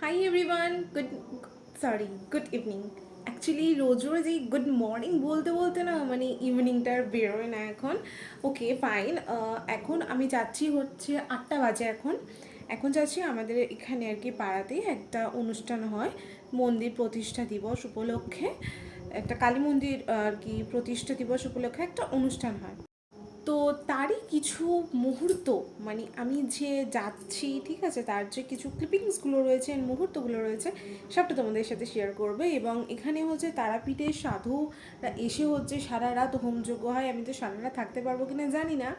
High everyone good evening. Actually রোজ রোজ এই গুড মর্নিং বলতে বলতে না মানে ইভিনিংটা আর বেরোয় না এখন। Okay fine. এখন আমি যাচ্ছি হচ্ছে 8টা বাজে এখন যাচ্ছি আমাদের এখানে আর কি পাড়াতেই একটা অনুষ্ঠান হয় মন্দির প্রতিষ্ঠা দিবস উপলক্ষে। একটা কালী মন্দির আর কি প্রতিষ্ঠা দিবস উপলক্ষে একটা অনুষ্ঠান হয়। তো তারই কিছু মুহূর্ত মানে আমি যে যাচ্ছি ঠিক আছে তার যে কিছু ক্লিপিংসগুলো রয়েছে মুহূর্তগুলো রয়েছে সবটা তোমাদের সাথে শেয়ার করবে। এবং এখানে হচ্ছে তারাপীঠের সাধুরা এসে হচ্ছে সারা রাত হোমযজ্ঞ হয়। আমি তো সারা রাত থাকতে পারবো কিনা জানি না,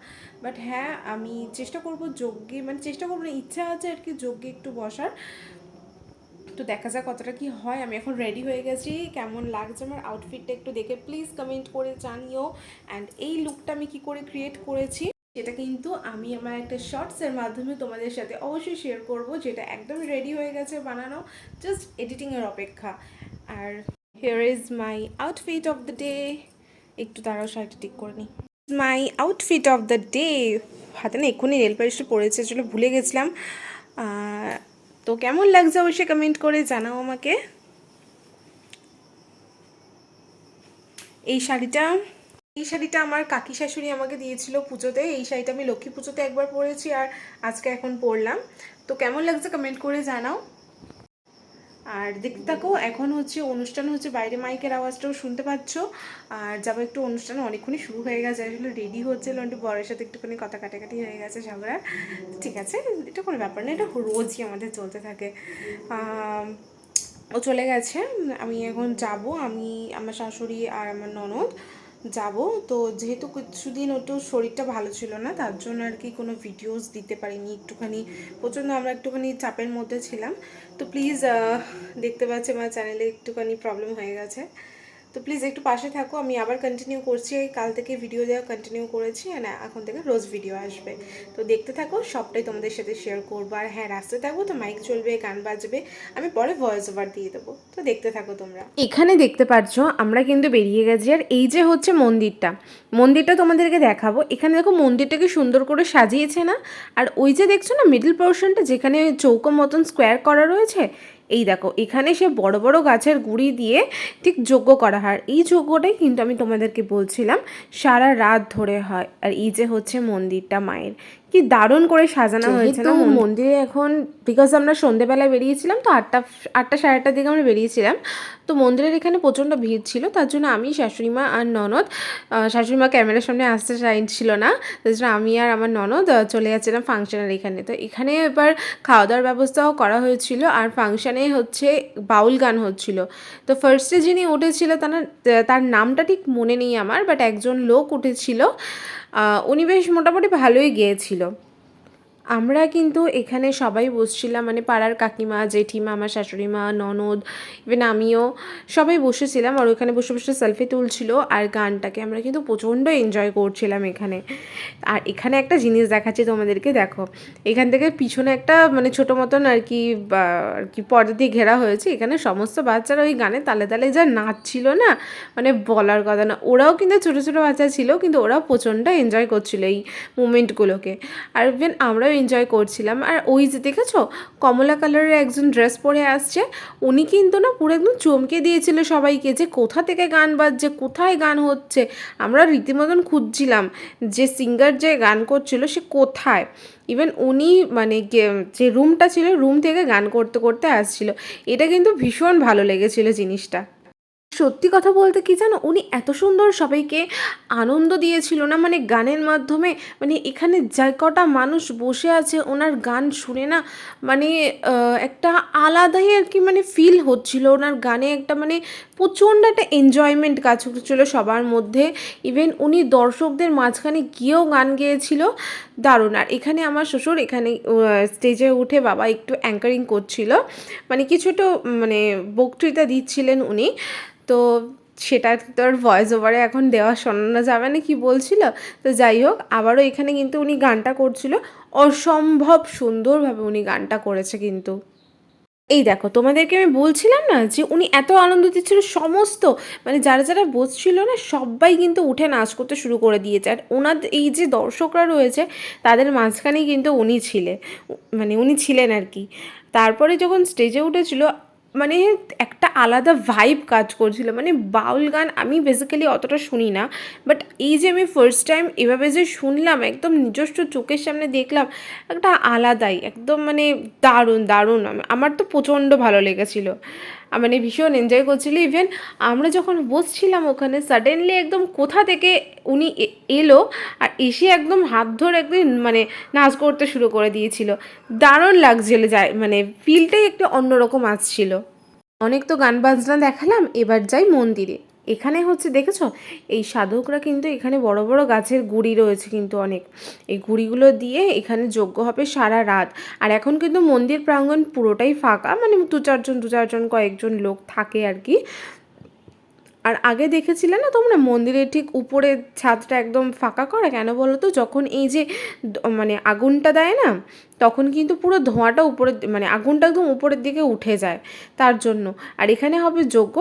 বাট হ্যাঁ আমি চেষ্টা করবো যজ্ঞে, মানে চেষ্টা করবো না, ইচ্ছা আছে আর কি যজ্ঞে একটু বসার। তো দেখা যাক কতটা কি হয়। আমি এখন রেডি হয়ে গেছি, কেমন লাগছে আমার আউটফিটটা একটু দেখে প্লিজ কমেন্ট করে জানিও। অ্যান্ড এই লুকটা আমি কি করে ক্রিয়েট করেছি সেটা কিন্তু আমি আমার একটা শর্টসের মাধ্যমে তোমাদের সাথে অবশ্যই শেয়ার করব, যেটা একদম রেডি হয়ে গেছে বানানো, জাস্ট এডিটিংয়ের অপেক্ষা। আর here is my outfit of the day. একটু তারাও শাড়িটা ঠিক করে নিই। মাই আউটফিট অফ দ্য ডে। হাতে না এক্ষুনি নেল পালিশটা পড়েছে, আসলে ভুলে গেছিলাম। তো কেমন লাগছে অবশ্যই কমেন্ট করে জানাও আমাকে। এই শাড়িটা আমার কাকি শাশুড়ি আমাকে দিয়েছিল পুজোতে। এই শাড়িটা আমি লক্ষ্মী পুজোতে একবার পরেছি আর আজকে এখন পরলাম। তো কেমন লাগছে কমেন্ট করে জানাও। আর দেখতে থাকো, এখন হচ্ছে অনুষ্ঠান হচ্ছে, বাইরে মাইকের আওয়াজটাও শুনতে পাচ্ছ। আর যাবো একটু অনুষ্ঠান, অনেকক্ষণই শুরু হয়ে গেছে, আসলে রেডি হচ্ছিল একটু বরের সাথে একটুখানি কথা কাটাকাটি হয়ে গেছে ঝগড়া। ঠিক আছে, এটা কোনো ব্যাপার না, এটা রোজই আমাদের চলতে থাকে। ও চলে গেছে, আমি এখন যাব, আমি আমার শাশুড়ি আর আমার ননদ যাব। তো যেহেতু কিছুদিন একটু শরীরটা ভালো ছিল না তার জন্য আর কি কোনো ভিডিওস দিতে পারিনি, একটুখানি প্রচণ্ড আমরা একটুখানি চাপের মধ্যে ছিলাম। তো প্লিজ দেখতে পাচ্ছি আমার চ্যানেলে একটুখানি প্রবলেম হয়ে গেছে, তো প্লিজ একটু পাশে থাকো। আমি আবার কন্টিনিউ করছি, কাল থেকে ভিডিও দেওয়া কন্টিনিউ করেছি, না এখন থেকে রোজ ভিডিও আসবে। তো দেখতে থাকো, সবটাই তোমাদের সাথে শেয়ার করবো। আর হ্যাঁ, রাস্তায় থাকবো তো মাইক চলবে, গান বাজবে, আমি পরে ভয়েস ওভার দিয়ে দেবো। তো দেখতে থাকো তোমরা। এখানে দেখতে পাচ্ছ আমরা কিন্তু বেরিয়ে গেছি, আর এই যে হচ্ছে মন্দিরটা তোমাদেরকে দেখাবো। এখানে দেখো মন্দিরটাকে সুন্দর করে সাজিয়েছে না? আর ওই যে দেখছো না মিডল পোর্শনটা, যেখানে চৌকো মতন স্কোয়ার করা রয়েছে, এই দেখো এখানে সে বড় বড় গাছের গুঁড়ি দিয়ে ঠিক যজ্ঞ করা হয়। এই যজ্ঞটাই কিন্তু আমি তোমাদেরকে বলছিলাম সারা রাত ধরে হয়। আর এই যে হচ্ছে মন্দিরটা মায়ের, কি দারুণ করে সাজানো হয়েছে না মন্দিরে। এখন বিকজ আমরা সন্ধেবেলায় বেরিয়েছিলাম, তো আটটা সাড়ে আটটার দিকে আমরা বেরিয়েছিলাম। তো মন্দিরের এখানে প্রচণ্ড ভিড় ছিল, তার জন্য আমি, শাশুড়িমা আর ননদ, শাশুড়িমা ক্যামেরার সামনে আসতে চাইছিল না, তার জন্য আমি আর আমার ননদ চলে যাচ্ছিলাম ফাংশনের এখানে। তো এখানে এবার খাওয়া দাওয়ার ব্যবস্থাও করা হয়েছিল, আর ফাংশানে হচ্ছে বাউল গান হচ্ছিল। তো ফার্স্টে যিনি উঠেছিল তার নামটা ঠিক মনে নেই আমার, বাট একজন লোক উঠেছিল, উনি বেশ মোটামুটি ভালোই গেয়েছিল। আমরা কিন্তু এখানে সবাই বসছিলাম, মানে পাড়ার কাকিমা, জেঠিমা, আমার শাশুড়ি মা, ননদ, ইভেন আমিও সবাই বসেছিলাম। আর ওখানে বসে বসে সেলফি তুলছিল, আর গানটাকে আমরা কিন্তু প্রচণ্ড এনজয় করছিলাম এখানে। আর এখানে একটা জিনিস দেখাচ্ছি তোমাদেরকে, দেখো এখান থেকে পিছনে একটা মানে ছোটো মতন আর কি পর্দা দিয়ে ঘেরা হয়েছে। এখানে সমস্ত বাচ্চারা ওই গানে তালে তালে যা নাচছিল না, মানে বলার কথা না। ওরাও কিন্তু ছোটো ছোটো বাচ্চা ছিল, কিন্তু ওরাও প্রচণ্ড এনজয় করছিল এই মুমেন্টগুলোকে। আর ইভেন আমরাও এনজয় করছিলাম। আর ওই যে দেখেছো কমলা কালারের একজন ড্রেস পরে আসছে, উনি কিন্তু না পুরো একদম চমকে দিয়েছিল সবাইকে, যে কোথা থেকে গান বাজছে, কোথায় গান হচ্ছে। আমরা রীতিমতন খুঁজছিলাম যে সিঙ্গার যে গান করছিল সে কোথায়। ইভেন উনি মানে যে রুমটা ছিল রুম থেকে গান করতে করতে আসছিল। এটা কিন্তু ভীষণ ভালো লেগেছিল জিনিসটা। সত্যি কথা বলতে কি জানো, উনি এত সুন্দর সবাইকে আনন্দ দিয়েছিল না, মানে গানের মাধ্যমে। মানে এখানে যে কটা মানুষ বসে আছে ওনার গান শুনে না, মানে একটা আলাদাই আর কি মানে ফিল হচ্ছিল ওনার গানে। একটা মানে প্রচণ্ড একটা এনজয়মেন্ট কাজ করছিলো সবার মধ্যে। ইভেন উনি দর্শকদের মাঝখানে গিয়েও গান গেয়েছিল, দারুণ। আর এখানে আমার শ্বশুর এখানে স্টেজে উঠে বাবা একটু অ্যাঙ্কারিং করছিল, মানে কিছুটা মানে বক্তৃতা দিচ্ছিলেন উনি। তো সেটা তো আর ভয়েস ওভারে এখন দেওয়া শোনানো যাবে না কি বলছিল। তো যাই হোক, আবারও এখানে কিন্তু উনি গানটা করছিল, অসম্ভব সুন্দরভাবে উনি গানটা করেছে কিন্তু। এই দেখো তোমাদেরকে আমি বলছিলাম না যে উনি এত আনন্দ দিচ্ছিল, সমস্ত মানে যারা যারা বসছিল না সবাই কিন্তু উঠে নাচ করতে শুরু করে দিয়েছে। আর ওনাদের এই যে দর্শকরা রয়েছে তাদের মাঝখানেই কিন্তু উনি ছিলেন আর কি। তারপরে যখন স্টেজে উঠেছিল মানে একটা আলাদা ভাইব কাজ করছিল, মানে বাউল গান আমি বেসিক্যালি অতটা শুনি না, বাট এই যে আমি ফার্স্ট টাইম এভাবে যে শুনলাম, একদম নিজস্ব চোখের সামনে দেখলাম, একটা আলাদাই একদম মানে দারুণ দারুণ। আমার তো প্রচণ্ড ভালো লেগেছিলো, মানে ভীষণ এনজয় করছিলো। ইভেন আমরা যখন বসছিলাম ওখানে সাডেনলি একদম কোথা থেকে উনি এলো আর এসে একদম হাত ধরে একদম মানে নাচ করতে শুরু করে দিয়েছিল। দারুণ লাগছিল, যায় মানে ফিলটাই একটা অন্যরকম আসছিল। অনেক তো গান বাজনা দেখালাম, এবার যাই মন্দিরে। এখানে হচ্ছে দেখেছো এই সাধকরা কিন্তু এখানে বড় বড় গাছের গুঁড়ি রয়েছে কিন্তু অনেক, এই গুঁড়িগুলো দিয়ে এখানে যজ্ঞ হবে সারা রাত। আর এখন কিন্তু মন্দির প্রাঙ্গণ পুরোটাই ফাঁকা, মানে দু চারজন কয়েকজন লোক থাকে আর কি। আর আগে দেখেছিলে না তোমরা মন্দিরের ঠিক উপরে ছাদটা একদম ফাঁকা করা কেন বলো তো, যখন এই যে মানে আগুনটা দেয় না, তখন কিন্তু পুরো ধোঁয়াটা উপরে মানে আগুনটা একদম উপরের দিকে উঠে যায় তার জন্য। আর এখানে হবে যজ্ঞ,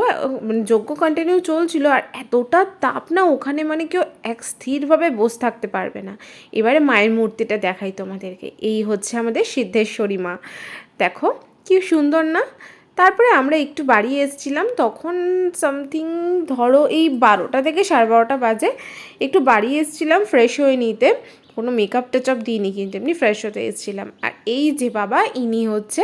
মানে যজ্ঞ কন্টিনিউ চলছিল, আর এতটা তাপ না ওখানে, মানে কেউ এক স্থিরভাবে বসে থাকতে পারবে না। এবারে মায়ের মূর্তিটা দেখাই তোমাদেরকে, এই হচ্ছে আমাদের সিদ্ধেশ্বরী মা। দেখো কি সুন্দর না। তারপরে আমরা একটু বাড়ি এসেছিলাম, তখন সামথিং ধরো এই 12টা থেকে 12:30 বাজে। একটু বাড়ি এসেছিলাম ফ্রেশ হয়ে নিতে, কোনো মেকআপ টেকআপ দিইনি কিন্তু এমনি ফ্রেশ হতে এসেছিলাম। আর এই যে বাবা ইনি হচ্ছে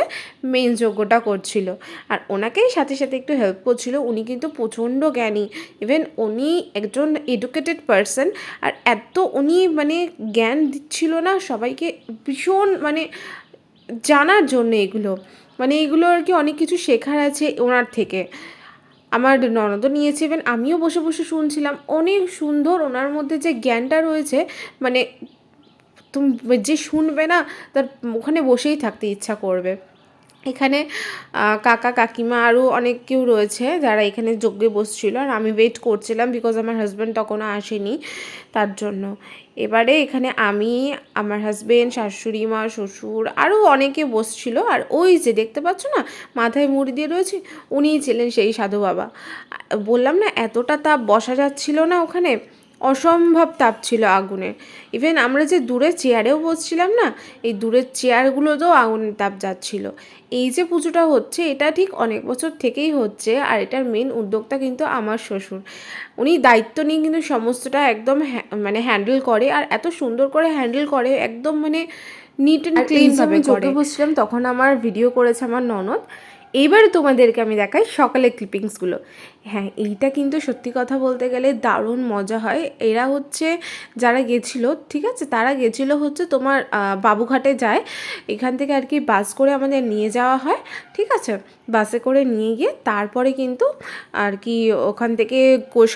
মেন যজ্ঞটা করছিল, আর ওনাকেই সাথে সাথে একটু হেল্প করছিল। উনি কিন্তু প্রচণ্ড জ্ঞানী, ইভেন উনি একজন এডুকেটেড পারসন, আর এত উনি মানে জ্ঞান দিচ্ছিল না সবাইকে, ভীষণ মানে জানার জন্য এগুলো, মানে এগুলো আর কি অনেক কিছু শেখার আছে ওনার থেকে। আমার ননদও নিয়েছে, ইভেন আমিও বসে বসে শুনছিলাম, অনেক সুন্দর ওনার মধ্যে যে জ্ঞানটা রয়েছে, মানে তুমি যে শুনবে না তার ওখানে বসেই থাকতে ইচ্ছা করবে। এখানে কাকা কাকিমা আরও অনেক কেউ রয়েছে যারা এখানে যজ্ঞে বসছিল, আর আমি ওয়েট করছিলাম বিকজ আমার হাজব্যান্ড তখনও আসেনি তার জন্য। এবারে এখানে আমি, আমার হাজব্যান্ড, শাশুড়ি মা, শ্বশুর আরও অনেকে বসছিল। আর ওই যে দেখতে পাচ্ছ না মাথায় মুড়ি দিয়ে রয়েছে, উনিই ছিলেন সেই সাধু বাবা। বললাম না এতটা তাপ বসা যাচ্ছিল না ওখানে, অসম্ভব তাপ ছিল আগুনের। ইভেন আমরা যে দূরে চেয়ারেও বসছিলাম না, এই দূরের চেয়ারগুলোতেও আগুনের তাপ যাচ্ছিল। এই যে পুজোটা হচ্ছে এটা ঠিক অনেক বছর থেকেই হচ্ছে, আর এটার মেন উদ্যোক্তা কিন্তু আমার শ্বশুর। উনি দায়িত্ব নিয়ে কিন্তু সমস্তটা একদম মানে হ্যান্ডেল করে, আর এত সুন্দর করে হ্যান্ডেল করে, একদম মানে নিট অ্যান্ড ক্লিনভাবে করে। বসছিলাম তখন আমার ভিডিও করেছে আমার ননদ। এইবারে তোমাদেরকে আমি দেখাই সকালের ক্লিপিংসগুলো। হ্যাঁ, এইটা কিন্তু সত্যি কথা বলতে গেলে দারুণ মজা হয়। এরা হচ্ছে যারা গেছিলো, ঠিক আছে, তারা গেছিলো হচ্ছে তোমার বাবুঘাটে যায়, এখান থেকে আর কি বাস করে আমাদের নিয়ে যাওয়া হয়, ঠিক আছে। বাসে করে নিয়ে গিয়ে তারপরে কিন্তু আর কি ওখান থেকে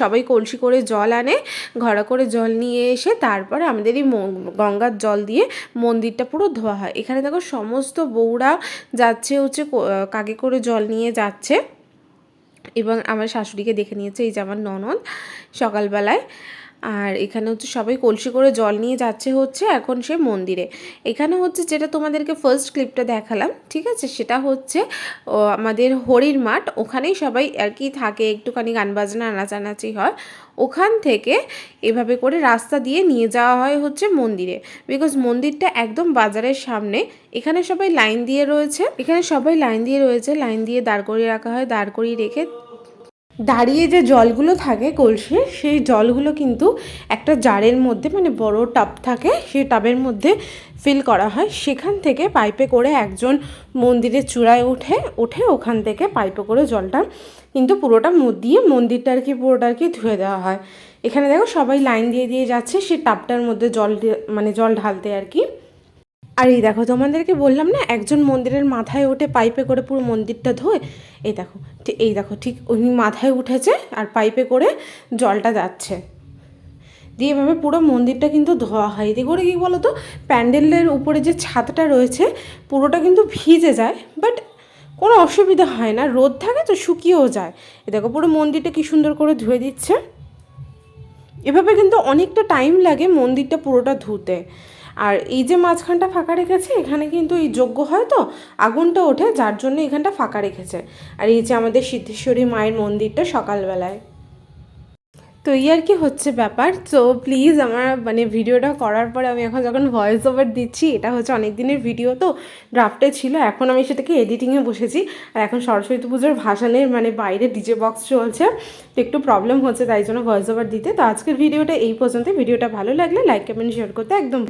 সবাই কলসি করে জল আনে, ঘড়া করে জল নিয়ে এসে তারপরে আমাদের এই গঙ্গার জল দিয়ে মন্দিরটা পুরো ধোয়া হয়। এখানে দেখো সমস্ত বউরা যাচ্ছে হচ্ছে কাকে করে জল নিয়ে যাচ্ছে, এবং আমার শাশুড়িকে দেখে নিয়েছে এই যে আমার ননদ সকালবেলায়। আর এখানে হচ্ছে সবাই কলসি করে জল নিয়ে যাচ্ছে হচ্ছে এখন সে মন্দিরে। এখানে হচ্ছে যেটা তোমাদেরকে ফার্স্ট ক্লিপটা দেখালাম, ঠিক আছে, সেটা হচ্ছে আমাদের হরির মাঠ, ওখানেই সবাই আর কি থাকে, একটুখানি গান বাজনা নাচানাচি হয়। ওখান থেকে এভাবে করে রাস্তা দিয়ে নিয়ে যাওয়া হয় হচ্ছে মন্দিরে, বিকজ মন্দিরটা একদম বাজারের সামনে। এখানে সবাই লাইন দিয়ে রয়েছে, লাইন দিয়ে দাঁড় করিয়ে রাখা হয়, দাঁড় করিয়ে রেখে দাঁড়িয়ে যে জলগুলো থাকে কলসির, সেই জলগুলো কিন্তু একটা জারের মধ্যে, মানে বড় টাব থাকে, সেই টাবের মধ্যে ফিল করা হয়। সেখান থেকে পাইপে করে একজন মন্দিরের চূড়ায় উঠে ওখান থেকে পাইপে করে জলটা কিন্তু পুরোটা দিয়ে মন্দিরটা আর কি পুরোটা আর কি ধুয়ে দেওয়া হয়। এখানে দেখো সবাই লাইন দিয়ে দিয়ে যাচ্ছে সেই টাবটার মধ্যে মানে জল ঢালতে আর কি। আর এই দেখো তোমাদেরকে বললাম না একজন মন্দিরের মাথায় ওঠে পাইপে করে পুরো মন্দিরটা ধোয়, এই দেখো ঠিক উনি মাথায় উঠেছে আর পাইপে করে জলটা যাচ্ছে, দিয়ে এভাবে পুরো মন্দিরটা কিন্তু ধোয়া হয়। এতে করে কী বলো তো, প্যান্ডেলের উপরে যে ছাদটা রয়েছে পুরোটা কিন্তু ভিজে যায়, বাট কোনো অসুবিধা হয় না, রোদ থাকে তো শুকিয়েও যায়। এ দেখো পুরো মন্দিরটা কী সুন্দর করে ধুয়ে দিচ্ছে। এভাবে কিন্তু অনেকটা টাইম লাগে মন্দিরটা পুরোটা ধুতে। আর এই যে মাঝখানটা ফাঁকা রেখেছে, এখানে কিন্তু এই যজ্ঞ হয় তো আগুনটা ওঠে, যার জন্য এখানটা ফাঁকা রেখেছে। আর এই যে আমাদের সিদ্ধেশ্বরী মায়ের মন্দিরটা সকালবেলায়। তো এই আর কি হচ্ছে ব্যাপার। তো প্লিজ আমার মানে ভিডিওটা করার পরে আমি এখন যখন ভয়েস ওভার দিচ্ছি, এটা হচ্ছে অনেক দিনের ভিডিও, তো ড্রাফটে ছিল, এখন আমি সেটাকে এডিটিংয়ে বসেছি। আর এখন সরস্বতী পুজোর ভাসানের মানে বাইরে ডিজে বক্স চলছে, তো একটু প্রবলেম হচ্ছে তাই জন্য ভয়েস ওভার দিতে। তো আজকের ভিডিওটা এই পর্যন্ত। ভিডিওটা ভালো লাগলে লাইক কমেন্ট শেয়ার করতে একদম